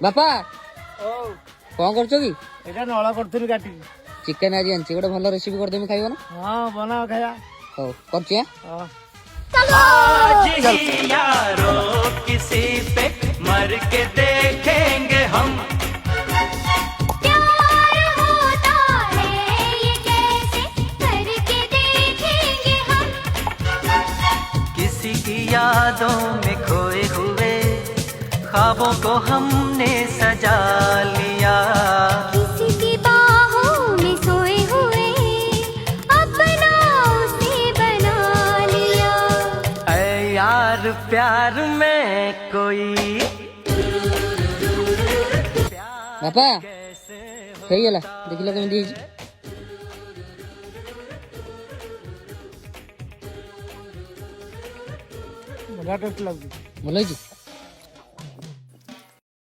बापा ओ कौन करछो कि एटा नळा करथुनी काटी चिकन आज आनछि गोटे भल रेसिपी कर देमी खाइबो ना हां बना खाया हो करछि हां आज ही यारों किसी पे मर के देखेंगे हम। प्यार होता है ये कैसे करके देखेंगे हम। किसी की यादों में खोए हुए ख्वाबों को हमने सजा लिया। किसी की बाहों में सोए हुए अपना उसे बना लिया। ऐ यार प्यार में कोई बापा हेई गेला देखिला केमि दिछि बड़ा टेस्ट लागु भल होइछि